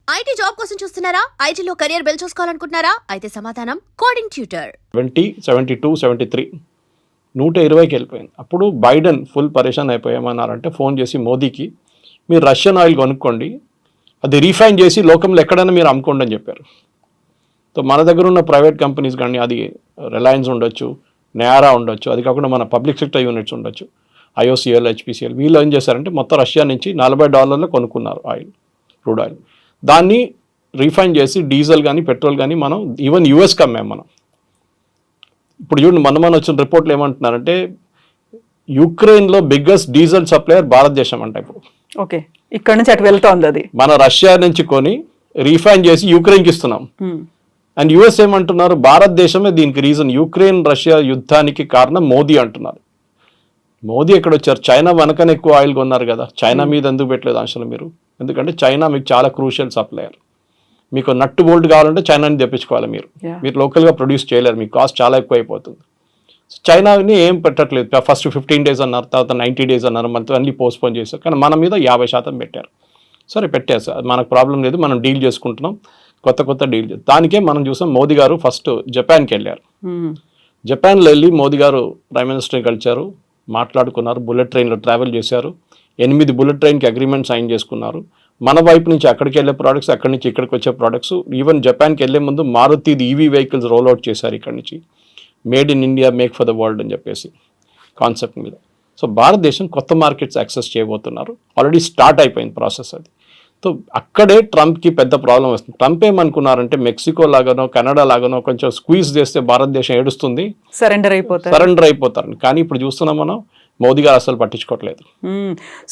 IT job కోసం చూస్తున్నారా? ఐటీలో కెరియర్ బిల్డ్ చూసుకోవాలనుకుంటున్నారా? అయితే సమాధానం కోడింగ్ ట్యూటర్. 72, 73 120కి వెళ్ళిపోయింది. అప్పుడు బైడెన్ ఫుల్ పరేషాన్ అయిపోయామన్నారంటే ఫోన్ చేసి మోదీకి, మీరు రష్యన్ ఆయిల్ కొనుక్కోండి, అది రీఫైన్ చేసి లోకంలో ఎక్కడైనా మీరు అమ్ముకోండి అని చెప్పారు. సో మన దగ్గర ఉన్న ప్రైవేట్ కంపెనీస్ కానీ, అది రిలయన్స్ ఉండొచ్చు, నయారా ఉండొచ్చు, అది కాకుండా మన పబ్లిక్ సెక్టర్ యూనిట్స్ ఉండొచ్చు, IOCL, HPCL, వీళ్ళు ఏం చేశారంటే మొత్తం రష్యా నుంచి $40 కొనుక్కున్నారు ఆయిల్, క్రూడ్ ఆయిల్. దాన్ని రీఫైన్ చేసి డీజిల్ కానీ పెట్రోల్ కానీ మనం ఈవెన్ యూఎస్కి అమ్మాం మనం. ఇప్పుడు చూడండి, మన వచ్చిన రిపోర్ట్లు ఏమంటున్నారంటే యుక్రెయిన్లో బిగ్గెస్ట్ డీజిల్ సప్లయర్ భారతదేశం అంట ఇప్పుడు. ఓకే, ఇక్కడ నుంచి అటు వెళ్తోంది. అది మన రష్యా నుంచి కొని రీఫైన్ చేసి యుక్రెయిన్కి ఇస్తున్నాం. అండ్ యుఎస్ ఏమంటున్నారు, భారతదేశమే దీనికి రీజన్, యుక్రెయిన్ రష్యా యుద్ధానికి కారణం మోదీ అంటున్నారు. మోదీ ఎక్కడ వచ్చారు? చైనా వెనకనే ఎక్కువ ఆయిల్ కొన్నారు కదా. చైనా మీద ఎందుకు పెట్టలేదు ఆంక్షలు మీరు? ఎందుకంటే చైనా మీకు చాలా క్రూషియల్ సప్లయర్. మీకు నట్టు బోల్ట్ కావాలంటే చైనాని తెప్పించుకోవాలి. మీరు లోకల్గా ప్రొడ్యూస్ చేయలేరు, మీకు కాస్ట్ చాలా ఎక్కువ అయిపోతుంది. చైనాని ఏం పెట్టట్లేదు. ఫస్ట్ 15 days అన్నారు, తర్వాత 90 days అన్నారు, మనతో అన్ని పోస్ట్పోన్ చేశారు. కానీ మన మీద 50% పెట్టారు. సరే పెట్టారు సార్, మనకు ప్రాబ్లం లేదు, మనం డీల్ చేసుకుంటున్నాం, కొత్త డీల్. దానికే మనం చూసాం మోదీ గారు ఫస్ట్ జపాన్కి వెళ్ళారు. జపాన్లో వెళ్ళి మోదీ గారు ప్రైమ్ మినిస్టర్ని కలిశారు, మాట్లాడుకున్నారు, బుల్లెట్ ట్రైన్లో ట్రావెల్ చేశారు, 8 బుల్లెట్ ట్రైన్కి అగ్రిమెంట్ సైన్ చేసుకున్నారు. మన వైపు నుంచి అక్కడికి వెళ్ళే ప్రోడక్ట్స్, అక్కడి నుంచి ఇక్కడికి వచ్చే ప్రోడక్ట్స్, ఈవెన్ జపాన్కి వెళ్ళే ముందు మారుతి EV వెహికల్స్ రోల్అవుట్ చేశారు ఇక్కడి నుంచి. Made in India, make for the world అని చెప్పేసి కాన్సెప్ట్ మీద. సో భారతదేశం కొత్త మార్కెట్స్ యాక్సెస్ చేయబోతున్నారు, ఆల్రెడీ స్టార్ట్ అయిపోయింది ప్రాసెస్ అది. సో అక్కడే ట్రంప్కి పెద్ద ప్రాబ్లం వస్తుంది. ట్రంప్ ఏమనుకున్నారంటే మెక్సికో లాగానో కెనడా లాగానో కొంచెం స్క్వీజ్ చేస్తే భారతదేశం ఏడుస్తుంది, సరెండర్ అయిపోతారు. కానీ ఇప్పుడు చూస్తున్నాం మనం, మోదీ గారు అసలు పట్టించుకోవట్లేదు.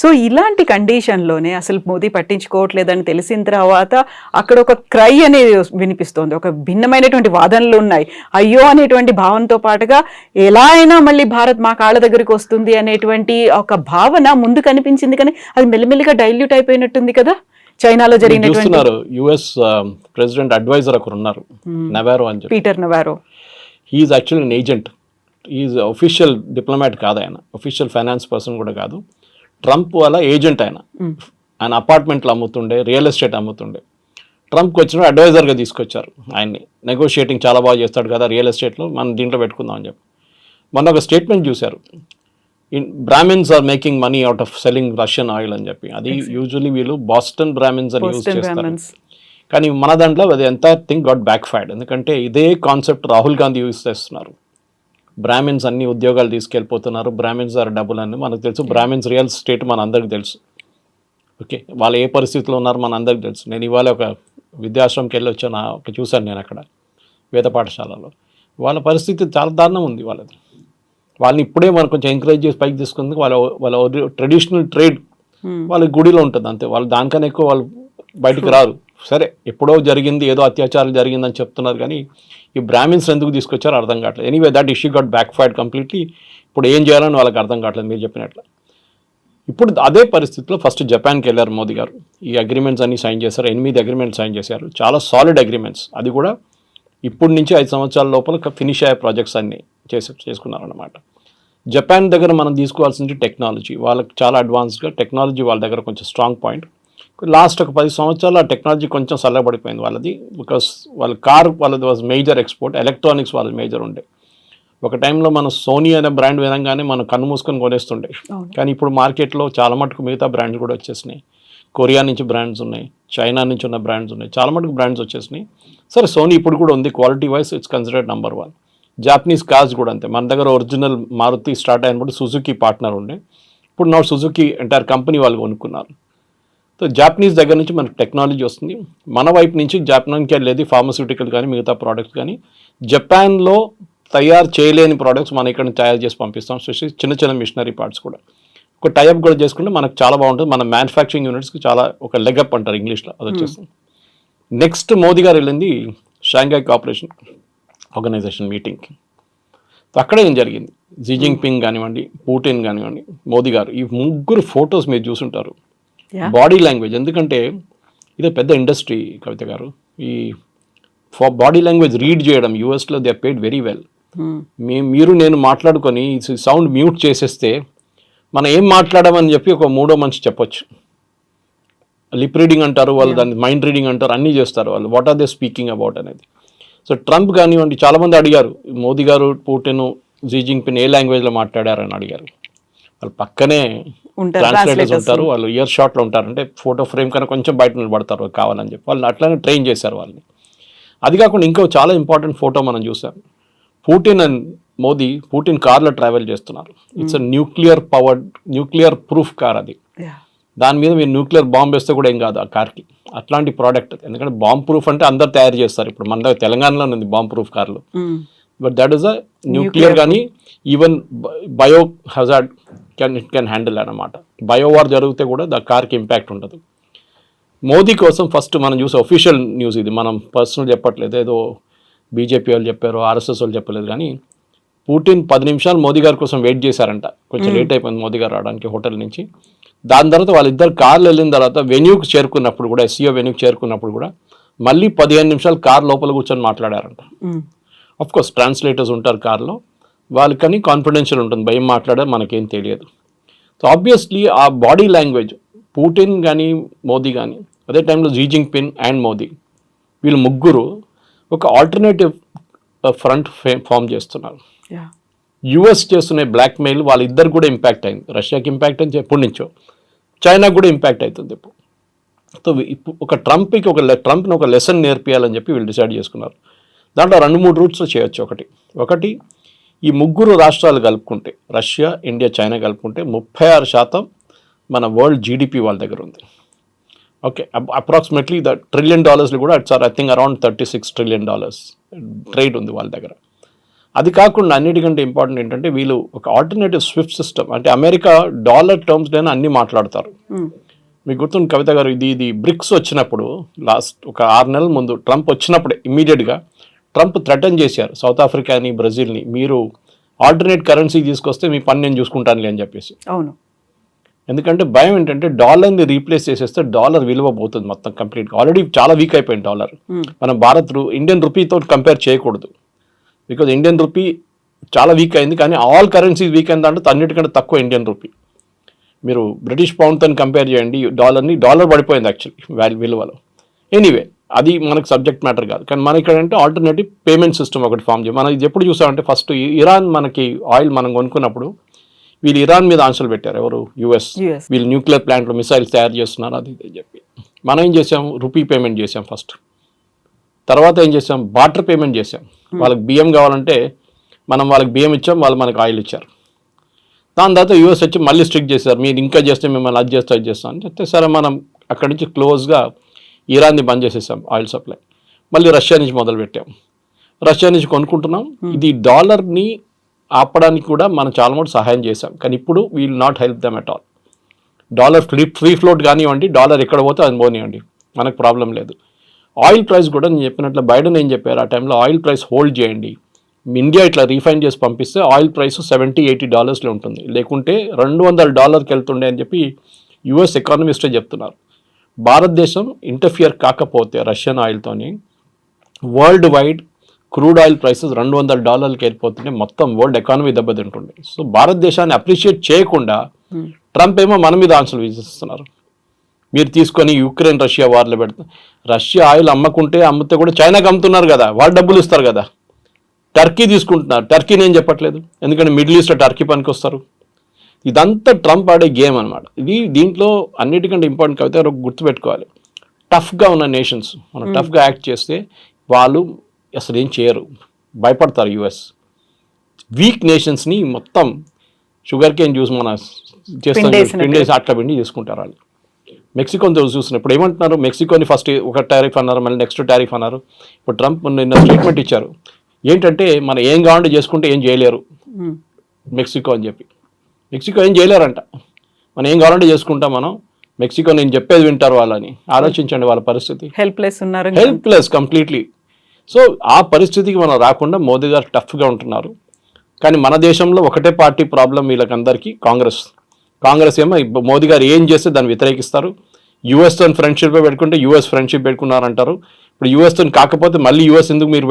సో ఇలాంటి కండిషన్లోనే అసలు మోదీ పట్టించుకోవట్లేదని తెలిసిన తర్వాత అక్కడ ఒక క్రై అనేది వినిపిస్తోంది, ఒక భిన్నమైనటువంటి వాదనలు ఉన్నాయి. అయ్యో అనేటువంటి భావనతో పాటుగా ఎలా అయినా మళ్ళీ భారత్ మా కాళ్ళ దగ్గరికి వస్తుంది అనేటువంటి ఒక భావన ముందు కనిపించింది. కానీ అది మెల్లిమెల్లిగా డైల్యూట్ అయిపోయినట్టుంది కదా. చైనాలో జరిగినటువంటి US ప్రెసిడెంట్ అడ్వైజర్ ఒకరు ఉన్నారు, నవారో అని చెప్పి, Peter Navarro. He is actually an agent. Is official diplomat కాదు ఆయన, అఫీషియల్ ఫైనాన్స్ పర్సన్ కూడా కాదు. ట్రంప్ వాళ్ళ ఏజెంట్ ఆయన అపార్ట్మెంట్లు అమ్ముతుండే, రియల్ ఎస్టేట్ అమ్ముతుండే. ట్రంప్కి వచ్చిన అడ్వైజర్గా తీసుకొచ్చారు ఆయన్ని. నెగోషియేటింగ్ చాలా బాగా చేస్తాడు కదా రియల్ ఎస్టేట్లో, మనం దీంట్లో పెట్టుకుందాం అని చెప్పి. మొన్న ఒక స్టేట్మెంట్ చూశారు, Brahmins are making money out of selling Russian oil అని చెప్పి. అది యూజువలీ వీళ్ళు బాస్టన్ బ్రాహ్మిన్స్ అని యూజ్ చేస్తారు. కానీ మన దాంట్లో అది ఎంత థింగ్ గాట్ బ్యాక్ ఫైర్డ్. ఎందుకంటే ఇదే కాన్సెప్ట్ రాహుల్ గాంధీ యూజ్ చేస్తున్నారు. బ్రాహ్మిన్స్ అన్ని ఉద్యోగాలు తీసుకెళ్ళిపోతున్నారు, బ్రాహ్మిన్స్ ఆర్ డబ్బులు అని మనకు తెలుసు. బ్రాహ్మిన్స్ రియల్ ఎస్టేట్ మన అందరికి తెలుసు. ఓకే, వాళ్ళు ఏ పరిస్థితిలో ఉన్నారు మన అందరికి తెలుసు. నేను ఇవాళ ఒక విద్యాశ్రమంకి వెళ్ళి వచ్చాను, చూశాను నేను అక్కడ వేద పాఠశాలలో. వాళ్ళ పరిస్థితి చాలా దారుణం ఉంది వాళ్ళది. వాళ్ళని ఇప్పుడే మనం కొంచెం ఎంకరేజ్ చేసి పైకి తీసుకుంది. వాళ్ళ ట్రెడిషనల్ ట్రేడ్ వాళ్ళ గుడిలో ఉంటుంది అంతే. వాళ్ళు దానికన్నా ఎక్కువ వాళ్ళు బయటకు రారు. సరే, ఎప్పుడో జరిగింది, ఏదో అత్యాచారం జరిగిందని చెప్తున్నారు, కానీ ఈ బ్రాహ్మిన్స్ ఎందుకు తీసుకొచ్చారో అర్థం కావట్లేదు. Anyway that issue got back fired completely. ఇప్పుడు ఏం చేయాలని వాళ్ళకి అర్థం కావట్లేదు మీరు చెప్పినట్లు. ఇప్పుడు అదే పరిస్థితిలో ఫస్ట్ జపాన్కి వెళ్ళారు మోదీ గారు. ఈ అగ్రిమెంట్స్ అన్ని సైన్ చేశారు, 8 అగ్రిమెంట్స్ సైన్ చేశారు, చాలా సాలిడ్ అగ్రిమెంట్స్. అది కూడా ఇప్పటి నుంచి 5 సంవత్సరాల లోపల ఫినిష్ అయ్యే ప్రాజెక్ట్స్ అన్ని చేసుకున్నారన్నమాట. జపాన్ దగ్గర మనం తీసుకోవాల్సింది టెక్నాలజీ. వాళ్ళకి చాలా అడ్వాన్స్గా టెక్నాలజీ వాళ్ళ దగ్గర కొంచెం స్ట్రాంగ్ పాయింట్. లాస్ట్ ఒక 10 సంవత్సరాలు ఆ టెక్నాలజీ కొంచెం చల్లబడిపోయింది వాళ్ళది. బికాస్ వాళ్ళది వాజ్ మేజర్ ఎక్స్పోర్ట్, ఎలక్ట్రానిక్స్ వాళ్ళది మేజర్ ఉండే. ఒక టైంలో మన సోనీ అనే బ్రాండ్ వినంగానే మనం కన్ను మూసుకొని కొనేస్తుండే. కానీ ఇప్పుడు మార్కెట్లో చాలా మటుకు మిగతా బ్రాండ్స్ కూడా వచ్చేసినాయి. కొరియా నుంచి బ్రాండ్స్ ఉన్నాయి, చైనా నుంచి ఉన్న బ్రాండ్స్ ఉన్నాయి, చాలా మటుకు బ్రాండ్స్ వచ్చేసినాయి. సరే, సోనీ ఇప్పుడు కూడా ఉంది, quality wise it's considered number 1. Japanese cars కూడా అంతే. మన దగ్గర ఒరిజినల్ మారుతి స్టార్ట్ అయినప్పుడు సుజుకి పార్ట్నర్ ఉండే, ఇప్పుడు నా సుజుకి ఎంటైర్ కంపెనీ వాళ్ళు కొనుక్కున్నారు. సో జాపనీస్ దగ్గర నుంచి మనకు టెక్నాలజీ వస్తుంది. మన వైపు నుంచి జపాన్కి వెళ్ళేది ఫార్మస్యూటికల్ కానీ మిగతా ప్రోడక్ట్స్ కానీ. జపాన్లో తయారు చేయలేని ప్రోడక్ట్స్ మనం ఇక్కడ తయారు చేసి పంపిస్తాం, స్పెషల్లీ చిన్న మిషనరీ పార్ట్స్ కూడా. ఒక టైప్ కూడా చేసుకుంటే మనకు చాలా బాగుంటుంది. మన మ్యానుఫ్యాక్చరింగ్ యూనిట్స్కి చాలా ఒక లెగప్ అంటారు ఇంగ్లీష్లో, అది వచ్చేస్తుంది. నెక్స్ట్ మోదీ గారు వెళ్ళింది షాంఘై కోఆపరేషన్ ఆర్గనైజేషన్ మీటింగ్కి. అక్కడ ఏం జరిగింది, జీ జిన్పింగ్ కానివ్వండి, పుటిన్ కానివ్వండి, మోదీ గారు, ఈ ముగ్గురు ఫొటోస్ మీరు చూసుంటారు. బాడీ లాంగ్వేజ్, ఎందుకంటే ఇదే పెద్ద ఇండస్ట్రీ కవిత గారు. ఈ బాడీ లాంగ్వేజ్ రీడ్ చేయడం యూఎస్లో దే పేడ్ వెరీ వెల్. మీరు నేను మాట్లాడుకొని సౌండ్ మ్యూట్ చేసేస్తే మనం ఏం మాట్లాడమని చెప్పి ఒక మూడో మనిషి చెప్పొచ్చు. లిప్ రీడింగ్ అంటారు వాళ్ళు, దాన్ని మైండ్ రీడింగ్ అంటారు, అన్నీ చేస్తారు వాళ్ళు. What are they speaking about అనేది. సో ట్రంప్ కానివ్వండి, చాలామంది అడిగారు మోదీ గారు పుటిన్ జీ జింగ్పిన్ ఏ లాంగ్వేజ్లో మాట్లాడారని అడిగారు. వాళ్ళు పక్కనే ట్రాన్స్లేటర్స్ ఉంటారు, వాళ్ళు ఇయర్ షాట్లో ఉంటారు, అంటే ఫోటో ఫ్రేమ్ కన్నా కొంచెం బయట నిలబడతారు కావాలని చెప్పి వాళ్ళని అట్లానే ట్రైన్ చేశారు వాళ్ళని. అది కాకుండా ఇంకో చాలా ఇంపార్టెంట్ ఫోటో మనం చూసాం. పుటిన్ అండ్ మోదీ, పుటిన్ కార్లో ట్రావెల్ చేస్తున్నారు. ఇట్స్ న్యూక్లియర్ ప్రూఫ్ కార్ అది. దాని మీద మీరు న్యూక్లియర్ బాంబ్ వేస్తే కూడా ఏం కాదు ఆ కార్కి. అట్లాంటి ప్రోడక్ట్. ఎందుకంటే బాంబ్ ప్రూఫ్ అంటే అందరు తయారు చేస్తారు. ఇప్పుడు మన దగ్గర తెలంగాణలో ఉంది బాంబ్ ప్రూఫ్ కార్లు. But that is a nuclear కానీ even bio hazard can handle అన్నమాట. బయో వార్ జరిగితే కూడా ద కార్కి ఇంపాక్ట్ ఉండదు. మోదీ కోసం ఫస్ట్ మనం చూసే ఒఫీషియల్ న్యూస్ ఇది, మనం పర్సనల్ చెప్పట్లేదు, ఏదో బీజేపీ వాళ్ళు చెప్పారు, ఆర్ఎస్ఎస్ వాళ్ళు చెప్పలేదు. కానీ పుటిన్ 10 నిమిషాలు మోదీ గారి కోసం వెయిట్ చేశారంట. కొంచెం లేట్ అయిపోయింది మోదీ గారు రావడానికి హోటల్ నుంచి. దాని తర్వాత వాళ్ళిద్దరు కార్లు వెళ్ళిన తర్వాత వెన్యూకి చేరుకున్నప్పుడు కూడా, ఎస్సీఓ వెన్యూకి చేరుకున్నప్పుడు కూడా మళ్ళీ 15 నిమిషాలు కార్ లోపల కూర్చొని మాట్లాడారంట. అఫ్ కోర్స్ ట్రాన్స్లేటర్స్ ఉంటారు కార్లో, వాళ్ళకని కాన్ఫిడెన్షియల్ ఉంటుంది, భయం మాట్లాడే మనకేం తెలియదు. సో ఆబ్వియస్లీ ఆ బాడీ లాంగ్వేజ్ పుటిన్ కానీ మోదీ కానీ, అదే టైంలో జీ జింగ్పిన్ అండ్ మోదీ, వీళ్ళు ముగ్గురు ఒక ఆల్టర్నేటివ్ ఫ్రంట్ ఫామ్ చేస్తున్నారు. యుఎస్ చేస్తున్న బ్లాక్మెయిల్ వాళ్ళిద్దరు కూడా ఇంపాక్ట్ అయింది. రష్యాకి ఇంపాక్ట్ అయింది ఎప్పటి నుంచో, చైనాకు కూడా ఇంపాక్ట్ అవుతుంది ఇప్పుడు. సో ఒక ట్రంప్ని ఒక లెసన్ నేర్పియాలని చెప్పి వీళ్ళు డిసైడ్ చేసుకున్నారు. దాంట్లో 2-3 రూట్స్లో చేయొచ్చు. ఒకటి ఈ ముగ్గురు రాష్ట్రాలు కలుపుకుంటే, రష్యా, ఇండియా, చైనా కలుపుకుంటే 36% మన వరల్డ్ జీడిపి వాళ్ళ దగ్గర ఉంది. ఓకే, అప్రాక్సిమేట్లీ ద $1 trillion కూడా it's I think around $36 trillion trade ఉంది వాళ్ళ దగ్గర. అది కాకుండా అన్నిటికంటే ఇంపార్టెంట్ ఏంటంటే వీళ్ళు ఒక ఆల్టర్నేటివ్ స్విఫ్ట్ సిస్టమ్, అంటే అమెరికా డాలర్ టర్మ్స్లోనే అన్నీ మాట్లాడతారు. మీకు గుర్తుంది కవిత గారు, ఇది బ్రిక్స్ వచ్చినప్పుడు లాస్ట్ ఒక 6 నెలల ముందు ట్రంప్ వచ్చినప్పుడే ఇమ్మీడియట్గా ట్రంప్ థ్రెటన్ చేశారు సౌత్ ఆఫ్రికాని, బ్రెజిల్ని, మీరు ఆల్టర్నేట్ కరెన్సీ తీసుకొస్తే మీ పని నేను చూసుకుంటానులే అని చెప్పేసి. అవును, ఎందుకంటే భయం ఏంటంటే డాలర్ని రీప్లేస్ చేసేస్తే డాలర్ విలువ పోతుంది మొత్తం కంప్లీట్గా. ఆల్రెడీ చాలా వీక్ అయిపోయింది డాలర్. మనం ఇండియన్ రూపీతో కంపేర్ చేయకూడదు, బికాజ్ ఇండియన్ రూపీ చాలా వీక్ అయింది. కానీ ఆల్ కరెన్సీస్ వీక్ అయింది అంటే అన్నిటికంటే తక్కువ ఇండియన్ రూపీ. మీరు బ్రిటిష్ పౌండ్తో కంపేర్ చేయండి డాలర్ పడిపోయింది యాక్చువల్లీ విలువలో. ఎనీవే అది మనకు సబ్జెక్ట్ మ్యాటర్ కాదు. కానీ మన ఇక్కడ అంటే ఆల్టర్నేటివ్ పేమెంట్ సిస్టమ్ ఒకటి ఫామ్ చేయాలి. మనం ఇది ఎప్పుడు చూసామంటే ఫస్ట్ ఇరాన్ మనకి ఆయిల్ మనం కొనుక్కున్నప్పుడు వీళ్ళు ఇరాన్ మీద ఆంక్షలు పెట్టారు. ఎవరు? యుఎస్. వీళ్ళు న్యూక్లియర్ ప్లాంట్లో మిసైల్స్ తయారు చేస్తున్నారు అది ఇది చెప్పి. మనం ఏం చేసాం? రూపీ పేమెంట్ చేసాం ఫస్ట్. తర్వాత ఏం చేసాం? బార్టర్ పేమెంట్ చేసాం. వాళ్ళకి బియ్యం కావాలంటే మనం వాళ్ళకి బియ్యం ఇచ్చాం, వాళ్ళు మనకు ఆయిల్ ఇచ్చారు. దాని తర్వాత యూఎస్ వచ్చి మళ్ళీ స్ట్రిక్ట్ చేశారు, మీరు ఇంకా చేస్తే మిమ్మల్ని అది చేస్తాం అని చెప్తే సరే మనం అక్కడి నుంచి క్లోజ్గా ఇరాన్ని బంద్ చేసేసాం ఆయిల్ సప్లై. మళ్ళీ రష్యా నుంచి మొదలుపెట్టాం, రష్యా నుంచి కొనుక్కుంటున్నాం. ఇది డాలర్ని ఆపడానికి కూడా మనం చాలా మటుకు సహాయం చేశాం. కానీ ఇప్పుడు we will not help them at all. Dollar free float కానివ్వండి, డాలర్ ఎక్కడ పోతే అది పోనివ్వండి, మనకు ప్రాబ్లం లేదు. ఆయిల్ ప్రైస్ కూడా నేను చెప్పినట్లు బైడెన్ ఏం చెప్పారు ఆ టైంలో, ఆయిల్ ప్రైస్ హోల్డ్ చేయండి, ఇండియా ఇట్లా రీఫైన్ చేసి పంపిస్తే ఆయిల్ ప్రైస్ $70-80 ఉంటుంది, లేకుంటే $200 వెళ్తుండే అని చెప్పి యుఎస్ ఎకానమిస్టే చెప్తున్నారు. భారతదేశం ఇంటర్ఫియర్ కాకపోతే రష్యన్ ఆయిల్తోని world wide crude oil prices $200 వెళ్ళిపోతుంటే మొత్తం వరల్డ్ ఎకానమీ దెబ్బతింటుండే. సో భారతదేశాన్ని అప్రిషియేట్ చేయకుండా ట్రంప్ ఏమో మన మీద ఆంక్షలు విధిస్తున్నారు. మీరు తీసుకొని యుక్రెయిన్ రష్యా వార్లో పెడతారు. రష్యా ఆయిల్ అమ్మితే కూడా చైనాకి అమ్ముతున్నారు కదా, వాళ్ళు డబ్బులు ఇస్తారు కదా. టర్కీ తీసుకుంటున్నారు, టర్కీ నేను చెప్పట్లేదు, ఎందుకంటే మిడిల్ ఈస్ట్లో టర్కీ పనికి వస్తారు. ఇదంతా ట్రంప్ ఆడే గేమ్ అనమాట. దీంట్లో అన్నిటికంటే ఇంపార్టెంట్ కవిత గుర్తుపెట్టుకోవాలి, టఫ్గా ఉన్న నేషన్స్ మనం టఫ్గా యాక్ట్ చేస్తే వాళ్ళు అసలు ఏం చేయరు, భయపడతారు. యుఎస్ వీక్ నేషన్స్ని మొత్తం షుగర్ కేన్ జ్యూస్ మన చేస్తాం అట్లా పిండి చేసుకుంటారు వాళ్ళు. మెక్సికోని చూసినప్పుడు ఏమంటున్నారు, మెక్సికోని ఫస్ట్ ఒక టారిఫ్ అన్నారు, మళ్ళీ నెక్స్ట్ టారిఫ్ అన్నారు. ఇప్పుడు ట్రంప్ నిన్న స్టేట్మెంట్ ఇచ్చారు, ఏంటంటే మనం ఏం కావాలంటే చేసుకుంటే ఏం చేయలేరు మెక్సికో అని చెప్పి. మెక్సికో ఏం చేయలేరంట, మనం ఏం కావాలంటే చేసుకుంటాం మనం, మెక్సికో నేను చెప్పేది వింటారు వాళ్ళని. ఆలోచించండి వాళ్ళ పరిస్థితి, హెల్ప్లెస్ కంప్లీట్లీ. సో ఆ పరిస్థితికి మనం రాకుండా మోదీ గారు టఫ్గా ఉంటున్నారు. కానీ మన దేశంలో ఒకటే పార్టీ ప్రాబ్లం వీళ్ళకందరికీ, కాంగ్రెస్ ఏమో మోదీ గారు ఏం చేస్తే దాన్ని వ్యతిరేకిస్తారు. యుఎస్తో ఫ్రెండ్షిప్ పెట్టుకుంటే యుఎస్ ఫ్రెండ్షిప్ పెట్టుకున్నారంటారు. ఇప్పుడు యుఎస్తో కాకపోతే మళ్ళీ యుఎస్ ఎందుకు మీరు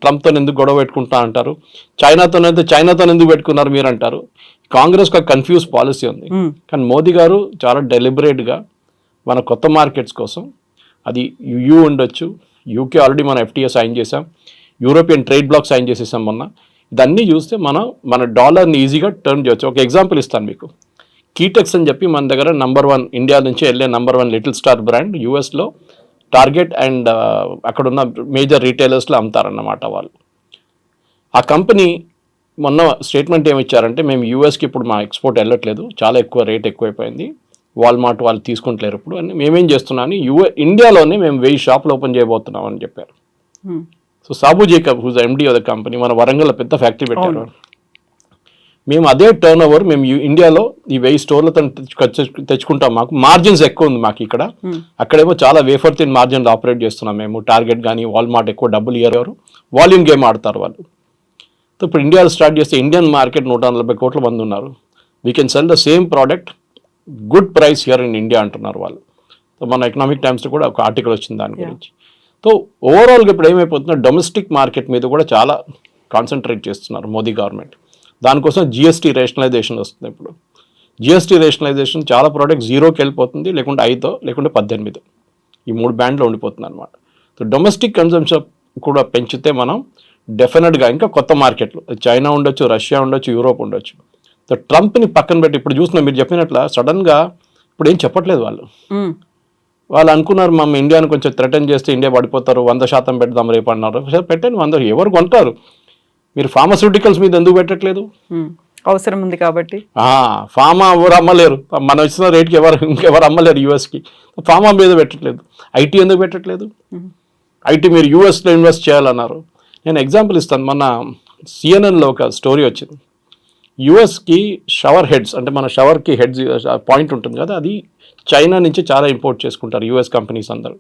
ట్రంప్తో ఎందుకు గొడవ పెట్టుకుంటా అంటారు. చైనాతో ఎందుకు పెట్టుకున్నారు మీరు అంటారు. కాంగ్రెస్ ఒక కన్ఫ్యూజ్ పాలసీ ఉంది. కానీ మోదీ గారు చాలా డెలిబరేట్గా మన కొత్త మార్కెట్స్ కోసం, అది యూ ఉండొచ్చు, యూకే ఆల్రెడీ మనం FTA సైన్ చేసాం, యూరోపియన్ ట్రేడ్ బ్లాక్ సైన్ చేసేసాం మొన్న. ఇదన్నీ చూస్తే మన డాలర్ని ఈజీగా టర్న్ చేయొచ్చు. ఒక ఎగ్జాంపుల్ ఇస్తాను మీకు. కీటెక్స్ అని చెప్పి మన దగ్గర #1 ఇండియా నుంచి వెళ్ళే #1 లిటిల్ స్టార్ బ్రాండ్ యూఎస్లో టార్గెట్ అండ్ అక్కడున్న మేజర్ రీటైలర్స్లో అమ్ముతారన్నమాట వాళ్ళు. ఆ కంపెనీ మొన్న స్టేట్మెంట్ ఏమి ఇచ్చారంటే, మేము యూఎస్కి ఇప్పుడు మా ఎక్స్పోర్ట్ వెళ్ళట్లేదు, చాలా ఎక్కువ రేట్ ఎక్కువైపోయింది, వాల్మార్ట్ వాళ్ళు తీసుకుంటలేరు ఇప్పుడు అని, మేమేం చేస్తున్నామని ఇండియాలోనే మేము 1000 షాపులు ఓపెన్ చేయబోతున్నాం అని చెప్పారు. So Sabu Jacob whose MD of the company, మన వరంగల్లో పెద్ద ఫ్యాక్టరీ పెట్టారు. మేము అదే టర్న్ ఓవర్ మేము ఇండియాలో ఈ 1000 స్టోర్లతో తెచ్చుకుంటాం. మాకు మార్జిన్స్ ఎక్కువ ఉంది మాకు ఇక్కడ, అక్కడేమో చాలా వేఫర్ థిన్ మార్జిన్లు ఆపరేట్ చేస్తున్నాం మేము. టార్గెట్ కానీ వాల్మార్ట్ ఎక్కువ డబ్బులు ఇయ్యారు, వాల్యూమ్ గేమ్ ఆడతారు వాళ్ళు. సో ఇప్పుడు ఇండియాలో స్టార్ట్ చేస్తే ఇండియన్ మార్కెట్ 140 కోట్ల మంది ఉన్నారు. We can sell the same product good price here in India అంటున్నారు వాళ్ళు. సో మన ఎకనామిక్ టైమ్స్లో కూడా ఒక ఆర్టికల్ వచ్చింది దాని గురించి. సో ఓవరాల్గా ఇప్పుడు ఏమైపోతుందో డొమెస్టిక్ మార్కెట్ మీద కూడా చాలా కాన్సన్ట్రేట్ చేస్తున్నారు మోదీ గవర్నమెంట్. దానికోసం GST రేషనలైజేషన్ వస్తుంది. ఇప్పుడు GST రేషనలైజేషన్ చాలా ప్రోడక్ట్ 0కి వెళ్ళిపోతుంది, లేకుంటే 5 లేకుంటే 18, ఈ 3 బ్యాండ్లో ఉండిపోతుంది అనమాట. సో డొమెస్టిక్ కన్జంప్షన్ కూడా పెంచితే మనం డెఫినెట్గా ఇంకా కొత్త మార్కెట్లు, చైనా ఉండొచ్చు, రష్యా ఉండొచ్చు, యూరోప్ ఉండొచ్చు. సో ట్రంప్ని పక్కన పెట్టి ఇప్పుడు చూస్తున్నా, మీరు చెప్పినట్ల సడన్గా ఇప్పుడు ఏం చెప్పట్లేదు వాళ్ళు అనుకున్నారు మనం ఇండియాను కొంచెం థ్రెటన్ చేస్తే ఇండియా పడిపోతారు, 100% పెడదాం రేపు అన్నారు. పెట్టండి, 100 ఎవరు కొంటారు? మీరు ఫార్మాస్యూటికల్స్ మీద ఎందుకు పెట్టట్లేదు? అవసరం ఉంది కాబట్టి. ఫార్మా ఎవరు అమ్మలేరు, మనం ఇచ్చిన రేట్కి ఇంకెవరు అమ్మలేరు యూఎస్కి. ఫార్మా మీద పెట్టట్లేదు. ఐటీ ఎందుకు పెట్టట్లేదు? ఐటీ మీరు యూఎస్లో ఇన్వెస్ట్ చేయాలన్నారు. నేను ఎగ్జాంపుల్ ఇస్తాను. మన CNNలో ఒక స్టోరీ వచ్చింది. యూఎస్కి షవర్ హెడ్స్, అంటే మన షవర్కి హెడ్స్ పాయింట్ ఉంటుంది కదా, అది చైనా నుంచి చాలా ఇంపోర్ట్ చేసుకుంటారు యూఎస్ కంపెనీస్ అందరూ.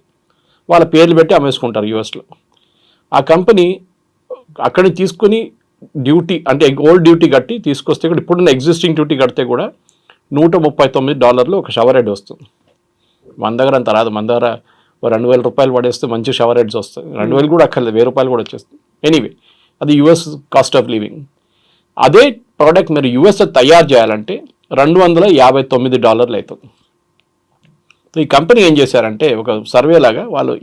వాళ్ళ పేర్లు పెట్టి అమ్మేసుకుంటారు యూఎస్లో. ఆ కంపెనీ అక్కడిని తీసుకుని డ్యూటీ, అంటే ఓల్డ్ డ్యూటీ కట్టి తీసుకొస్తే కూడా, ఇప్పుడున్న ఎగ్జిస్టింగ్ డ్యూటీ కడితే కూడా $139 ఒక షవర్ హెడ్ వస్తుంది. మన దగ్గర అంత రాదు. మన దగ్గర $2,000 పడేస్తే మంచి షవర్ హెడ్స్ వస్తాయి. 2,000 కూడా అక్కర్లేదు, $1,000 కూడా వచ్చేస్తుంది. ఎనీవే, అది యూఎస్ కాస్ట్ ఆఫ్ లివింగ్. అదే ప్రోడక్ట్ మీరు యూఎస్లో తయారు చేయాలంటే $259 అవుతుంది. ఈ కంపెనీ ఏం చేశారంటే, ఒక సర్వే లాగా వాళ్ళు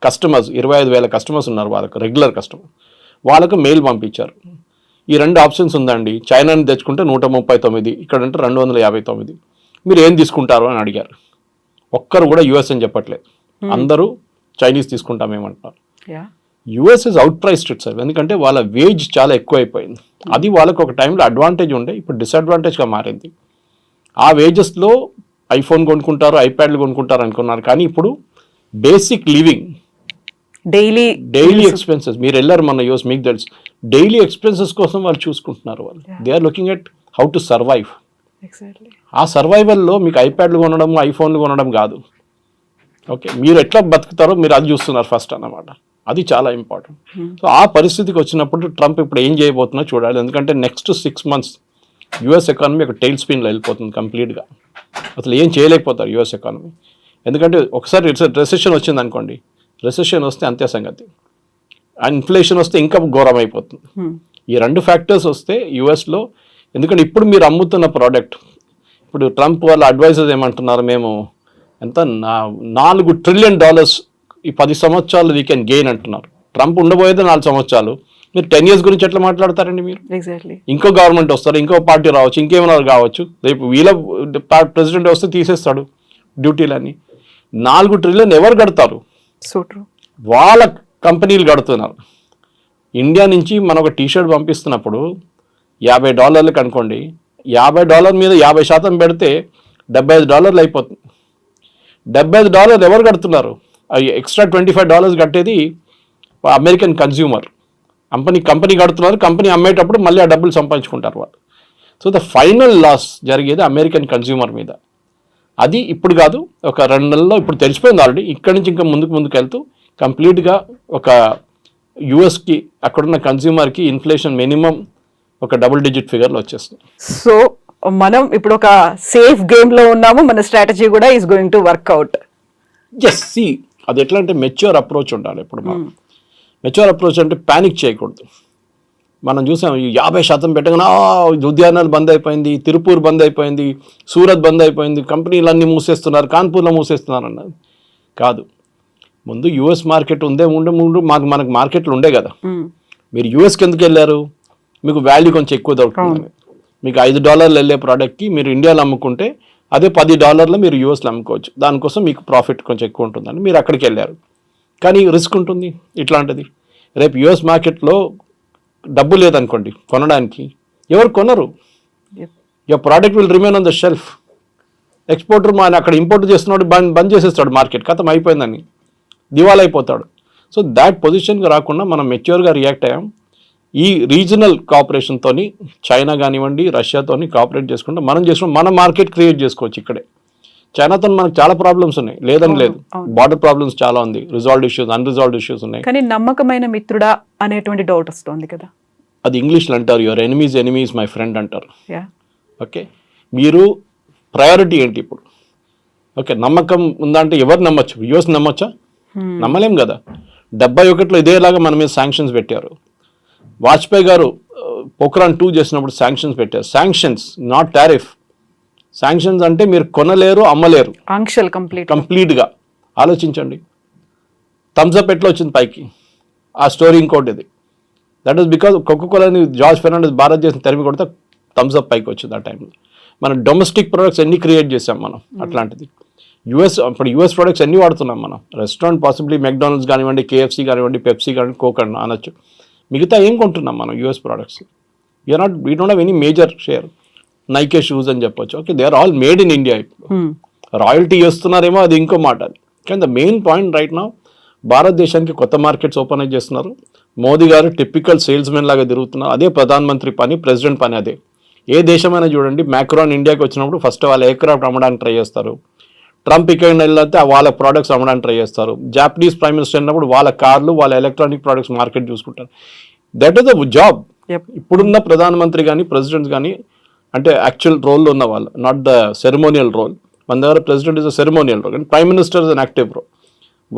కస్టమర్స్ 25,000 కస్టమర్స్ ఉన్నారు, వాళ్ళకు రెగ్యులర్ కస్టమర్, వాళ్ళకు మెయిల్ పంపించారు. ఈ 2 ఆప్షన్స్ ఉందండి, చైనాని తెచ్చుకుంటే 139, ఇక్కడంటే 259, మీరు ఏం తీసుకుంటారు అని అడిగారు. ఒక్కరు కూడా యూఎస్ అని చెప్పట్లేదు, అందరూ చైనీస్ తీసుకుంటామేమంటారు. US is out priced itself, ఎందుకంటే వాళ్ళ వేజ్ చాలా ఎక్కువ అయిపోయింది. అది వాళ్ళకు ఒక టైంలో అడ్వాంటేజ్ ఉండే, ఇప్పుడు డిసడ్వాంటేజ్గా మారింది. ఆ వేజెస్లో ఐఫోన్ కొనుక్కుంటారు, ఐప్యాడ్లు కొనుక్కుంటారు అనుకున్నారు, కానీ ఇప్పుడు బేసిక్ లివింగ్, డైలీ ఎక్స్పెన్సెస్, మీరు వెళ్ళారు మన యూఎస్, మీకు తెలుసు, డైలీ ఎక్స్పెన్సెస్ కోసం వాళ్ళు చూసుకుంటున్నారు. వాళ్ళు they are looking at how to survive. ఆ సర్వైవల్లో మీకు ఐప్యాడ్లు కొనడం, ఐఫోన్లు కొనడం కాదు. ఓకే, మీరు ఎట్లా బతుకుతారో మీరు అది చూస్తున్నారు ఫస్ట్ అన్నమాట. అది చాలా ఇంపార్టెంట్. సో ఆ పరిస్థితికి వచ్చినప్పుడు ట్రంప్ ఇప్పుడు ఏం చేయబోతున్నా చూడాలి. ఎందుకంటే నెక్స్ట్ 6 months యూఎస్ ఎకానమీ ఒక టైల్ స్పిన్లో వెళ్ళిపోతుంది కంప్లీట్గా. అసలు ఏం చేయలేకపోతారు యూఎస్ ఎకానమీ. ఎందుకంటే ఒకసారి రెసెషన్ వచ్చింది అనుకోండి, రెసెషన్ వస్తే అంతే సంగతి. ఇన్ఫ్లేషన్ వస్తే ఇంకా ఘోరం అయిపోతుంది. ఈ 2 ఫ్యాక్టర్స్ వస్తే యూఎస్లో, ఎందుకంటే ఇప్పుడు మీరు అమ్ముతున్న ప్రోడక్ట్, ఇప్పుడు ట్రంప్ వాళ్ళ అడ్వైజర్స్ ఏమంటున్నారు, మేము ఎంత $4 trillion ఈ 10 సంవత్సరాలు వీ కెన్ గెయిన్ అంటున్నారు. ట్రంప్ ఉండబోయేది 4 సంవత్సరాలు, మీరు 10 years గురించి ఎట్లా మాట్లాడతారండి మీరు? ఇంకో గవర్నమెంట్ వస్తారు, ఇంకో పార్టీ రావచ్చు, ఇంకేమైనా కావచ్చు, రేపు వీళ్ళ ప్రెసిడెంట్ వస్తే తీసేస్తాడు డ్యూటీలన్నీ. 4 trillion ఎవరు కడతారు? వాళ్ళ కంపెనీలు కడుతున్నారు. ఇండియా నుంచి మనం ఒక టీషర్ట్ పంపిస్తున్నప్పుడు $50 అనుకోండి, $50 మీద 50% పెడితే $75 అయిపోతుంది. $75 ఎవరు కడుతున్నారు? ఎక్స్ట్రా $25 కట్టేది అమెరికన్ కన్జ్యూమర్. కంపెనీ కడుతున్నారు, కంపెనీ అమ్మేటప్పుడు మళ్ళీ ఆ డబ్బులు సంపాదించుకుంటారు వాళ్ళు. సో ద ఫైనల్ లాస్ జరిగేది అమెరికన్ కన్జ్యూమర్ మీద. అది ఇప్పుడు కాదు, ఒక 2 నెలల్లో ఇప్పుడు తెలిసిపోయింది ఆల్రెడీ. ఇక్కడి నుంచి ఇంకా ముందుకు వెళ్తూ కంప్లీట్గా ఒక యూఎస్కి అక్కడున్న కన్జ్యూమర్కి ఇన్ఫ్లేషన్ మినిమం ఒక double-digit ఫిగర్లో వచ్చేస్తుంది. సో మనం ఇప్పుడు ఒక సేఫ్ గేమ్లో ఉన్నాము, మన స్ట్రాటజీ కూడా is going to work out. See అది ఎట్లా అంటే మెచ్యూర్ అప్రోచ్ ఉండాలి. ఇప్పుడు మనం మెచ్యూర్ అప్రోచ్ అంటే ప్యానిక్ చేయకూడదు. మనం చూసాం 50% పెట్టగానే ఉద్యానాలు బంద్ అయిపోయింది, తిరుపూర్ బంద్ అయిపోయింది, సూరత్ బంద్ అయిపోయింది, కంపెనీలన్నీ మూసేస్తున్నారు, కాన్పూర్లో మూసేస్తున్నారు అన్నది కాదు. ముందు యూఎస్ మార్కెట్ ముందు మనకు మార్కెట్లు ఉండే కదా. మీరు యూఎస్కి ఎందుకు వెళ్ళారు? మీకు వాల్యూ కొంచెం ఎక్కువ దొరుకుతుంది. మీకు $5 వెళ్ళే ప్రోడక్ట్కి మీరు ఇండియాలో అమ్ముకుంటే అదే $10 మీరు యూఎస్లో అమ్ముకోవచ్చు. దానికోసం మీకు ప్రాఫిట్ కొంచెం ఎక్కువ ఉంటుందని మీరు అక్కడికి వెళ్ళారు. కానీ రిస్క్ ఉంటుంది ఇట్లాంటిది. రేపు యూఎస్ మార్కెట్లో డబ్బు లేదనుకోండి కొనడానికి, ఎవరు కొనరు. Your product will remain on the shelf. Exporter అక్కడ ఇంపోర్ట్ చేస్తున్నాడు, బంద్ చేసేస్తాడు మార్కెట్, ఖతం అయిపోయిందని దివాలా అయిపోతాడు. సో దాట్ పొజిషన్కి రాకుండా మనం మెచ్యూర్గా రియాక్ట్ అయ్యాం. ఈ రీజనల్ కోఆపరేషన్తో చైనా కానివ్వండి, రష్యాతోని కోఆపరేట్ చేసుకుంటే మన మార్కెట్ క్రియేట్ చేసుకోవచ్చు ఇక్కడే. చైనాతో మనకు చాలా ప్రాబ్లమ్స్ ఉన్నాయి, లేదని లేదు. బార్డర్ ప్రాబ్లమ్స్ చాలా ఉంది, రిజాల్వ్డ్ ఇష్యూస్, అన్రిజాల్వ్డ్ ఇష్యూస్ ఉన్నాయి. కానీ నమ్మకమైన మిత్రుడా అనేటువంటి డౌట్ వస్తుంది కదా. అది ఇంగ్లీష్లో అంటారు, యువర్ ఎనిమీస్ మై ఫ్రెండ్ అంటారు. ఓకే, మీరు ప్రయారిటీ ఏంటి ఇప్పుడు? ఓకే, నమ్మకం ఉందంటే ఎవరు నమ్మచ్చు? యూఎస్ నమ్మచ్చా? నమ్మలేం కదా. 71లో ఇదేలాగా మన మీద శాంక్షన్స్ పెట్టారు. వాజ్పేయి గారు పోఖ్రాన్ 2 చేసినప్పుడు శాంక్షన్స్ పెట్టారు. Sanctions, not tariff. శాంక్షన్స్ అంటే మీరు కొనలేరు, అమ్మలేరు, ఆంక్షలు కంప్లీట్గా. ఆలోచించండి, థమ్స్ అప్ ఎట్లా వచ్చింది పైకి? ఆ స్టోరీ ఇంకోటి ఇది. దట్ ఈస్ బికాజ్ కోకోకోలాని జార్జ్ ఫెర్నాండెస్ భారత్ చేసిన తరిమి కొడితే థమ్స్ అప్ పైకి వచ్చింది ఆ టైంలో. మనం డొమెస్టిక్ ప్రొడక్ట్స్ ఎన్ని క్రియేట్ చేసాం మనం అట్లాంటిది. ఇప్పుడు యూఎస్ ప్రొడక్ట్స్ ఎన్ని వాడుతున్నాం మనం? రెస్టారెంట్ పాసిబ్లీ మెక్డానల్డ్స్ కానివ్వండి, KFC కానివ్వండి, పెప్సీ కానివ్వండి, కోక్ అనొచ్చు. మిగతా ఏం కొంటున్నాం మనం US products? We don't have any major share. Nike shoes అని చెప్పొచ్చు. Okay, they are all made in India. ఇప్పుడు రాయల్టీ చేస్తున్నారేమో, అది ఇంకో మాట. అది కానీ the main point right now, భారతదేశానికి కొత్త మార్కెట్స్ ఓపెన్ అయి చేస్తున్నారు. మోదీ గారు టిపికల్ సేల్స్మెన్ లాగా తిరుగుతున్నారు. అదే ప్రధానమంత్రి పని, ప్రెసిడెంట్ పని అదే. ఏ దేశమైనా చూడండి, మ్యాక్రాన్ ఇండియాకి వచ్చినప్పుడు ఫస్ట్ వాళ్ళ ఎయిర్క్రాఫ్ట్ అమ్మడానికి ట్రై చేస్తారు. ట్రంప్ ఇక్కడ వెళ్ళితే వాళ్ళ ప్రోడక్ట్స్ అమ్మడానికి ట్రై చేస్తారు. జాపనీస్ ప్రైమ్ మినిస్టర్ అయినప్పుడు వాళ్ళ కార్లు, వాళ్ళ ఎలక్ట్రానిక్ ప్రోడక్ట్స్ మార్కెట్ చూసుకుంటారు. That is the job. ఇప్పుడున్న ప్రధానమంత్రి కానీ ప్రెసిడెంట్స్ కానీ అంటే యాక్చువల్ రోల్లో ఉన్న వాళ్ళు, నాట్ ద సెరమోనియల్ రోల్. మన దగ్గర president is a ceremonial role, కానీ prime minister is an active role.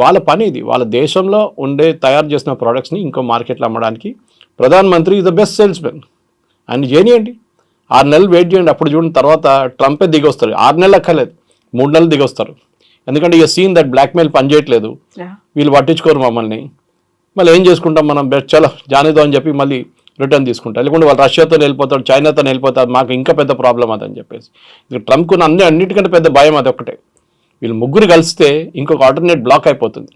వాళ్ళ పని ఇది. వాళ్ళ దేశంలో తయారు చేసిన ప్రోడక్ట్స్ని ఇంకో మార్కెట్లో అమ్మడానికి ప్రధానమంత్రి ఇస్ ద బెస్ట్ సేల్స్మెన్. ఆయన చేయనియండి, 6 నెలలు వెయిట్ చేయండి, అప్పుడు చూడండి. తర్వాత ట్రంపే దిగొస్తారు. 6 నెలలు అక్కర్లేదు, 3 నెలలు దిగొస్తారు. ఎందుకంటే ఇక సీన్ దట్ బ్లాక్మెయిల్ పనిచేయట్లేదు, వీళ్ళు పట్టించుకోరు మమ్మల్ని. మళ్ళీ ఏం చేసుకుంటాం మనం? చలో జానేదో అని చెప్పి మళ్ళీ రిటర్న్ తీసుకుంటారు. లేకుంటే వాళ్ళు రష్యాతో వెళ్ళిపోతాడు, చైనాతో వెళ్ళిపోతారు, మాకు ఇంకా పెద్ద ప్రాబ్లం అదని చెప్పేసి. ఇక ట్రంప్కు అన్నిటికంటే పెద్ద భయం అది ఒకటే. వీళ్ళు ముగ్గురు కలిస్తే ఇంకొక ఆల్టర్నేట్ బ్లాక్ అయిపోతుంది.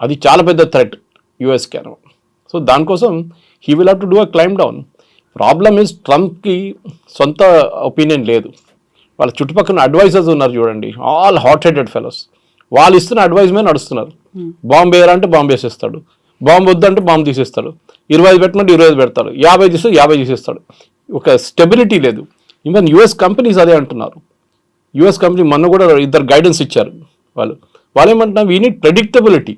అది చాలా పెద్ద థ్రెట్ యూఎస్కి అనమాట. సో దానికోసం he will have to do a climb down. Problem is ట్రంప్కి సొంత ఒపీనియన్ లేదు. వాళ్ళ చుట్టుపక్కల అడ్వైజర్స్ ఉన్నారు చూడండి, ఆల్ హాట్ హెడెడ్ ఫెలోస్. వాళ్ళు ఇస్తున్న అడ్వైజ్ మీద నడుస్తున్నారు. బాంబు వేయాలంటే బాంబు వేసేస్తాడు, బాంబు వద్దంటే బాంబు తీసేస్తాడు, 25 పెట్టినట్టు 25 పెడతాడు, 50 తీస్తే 50 తీసేస్తాడు. ఒక స్టెబిలిటీ లేదు. ఈవెన్ యూఎస్ కంపెనీస్ అదే అంటున్నారు. యూఎస్ కంపెనీ మొన్న కూడా 2 గైడెన్స్ ఇచ్చారు. వాళ్ళు ఏమంటున్నారు, వీ నీడ్ ప్రెడిక్టబిలిటీ.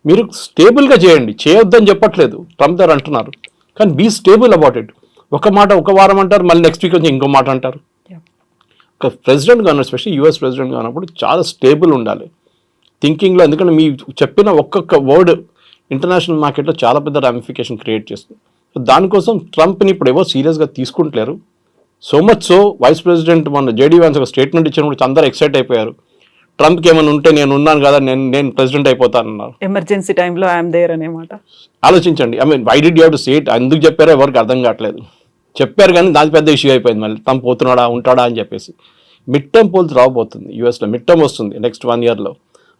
మీరు స్టేబుల్గా చేయండి, చేయొద్దని చెప్పట్లేదు, ట్రంప్ గారు అంటున్నారు. కానీ బీ స్టేబుల్ అబౌట్ ఇట్. ఒక మాట ఒక వారం అంటారు, మళ్ళీ నెక్స్ట్ వీక్ వచ్చి ఇంకో మాట అంటారు. ఒక ప్రెసిడెంట్ కానీ, ఎస్పెషల్లీ యూఎస్ ప్రెసిడెంట్ కానప్పుడు చాలా స్టేబుల్ ఉండాలి థింకింగ్లో. ఎందుకంటే మీ చెప్పిన ఒక్కొక్క వర్డ్ ఇంటర్నేషనల్ మార్కెట్లో చాలా పెద్ద రామిఫికేషన్ క్రియేట్ చేస్తుంది. సో దానికోసం ట్రంప్ని ఇప్పుడు ఎవరు సీరియస్గా తీసుకుంటలేరు. So much so vice president మొన్న JD Vance ఒక స్టేట్మెంట్ ఇచ్చినప్పుడు అందరూ ఎక్సైట్ అయిపోయారు. ట్రంప్కి ఏమైనా ఉంటే నేను ఉన్నాను కదా, నేను ప్రెసిడెంట్ అయిపోతానన్నారు. ఎమర్జెన్సీ టైంలో ఐఎమ్ దేర్ అనేమాట. ఆలోచించండి. Why did you have to say it? ఎందుకు చెప్పారో ఎవరికి అర్థం కావట్లేదు. చెప్పారు కానీ దాని పెద్ద ఇష్యూ అయిపోయింది. మళ్ళీ ట్రంప్ పోతున్నాడా ఉంటాడా అని చెప్పేసి. మిడ్ టర్మ్ పోల్స్ రాబోతుంది యూఎస్లో. మిడ్ టర్మ్ వస్తుంది నెక్స్ట్ 1 yearలో.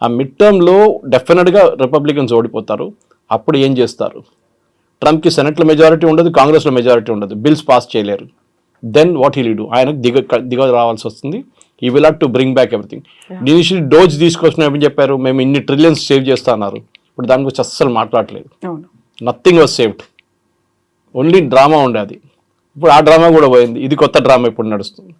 ఆ మిడ్ టర్మ్లో డెఫినెట్గా రిపబ్లికన్స్ ఓడిపోతారు. అప్పుడు ఏం చేస్తారు? ట్రంప్కి సెనెట్లో మెజారిటీ ఉండదు, కాంగ్రెస్లో మెజారిటీ ఉండదు, బిల్స్ పాస్ చేయలేరు. Then what he'll do? ఆయనకు దిగ రావాల్సి వస్తుంది. He will have to bring back everything. Initially DOGE తీసుకొచ్చిన ఏమని చెప్పారు, మేము ఇన్ని ట్రిలియన్స్ సేవ్ చేస్తా అన్నారు. ఇప్పుడు దాని గురించి అస్సలు మాట్లాడలేదు. Nothing was saved, only drama ఉండేది. ఇప్పుడు ఆ డ్రామా కూడా పోయింది. ఇది కొత్త డ్రామా ఇప్పుడు నడుస్తుంది.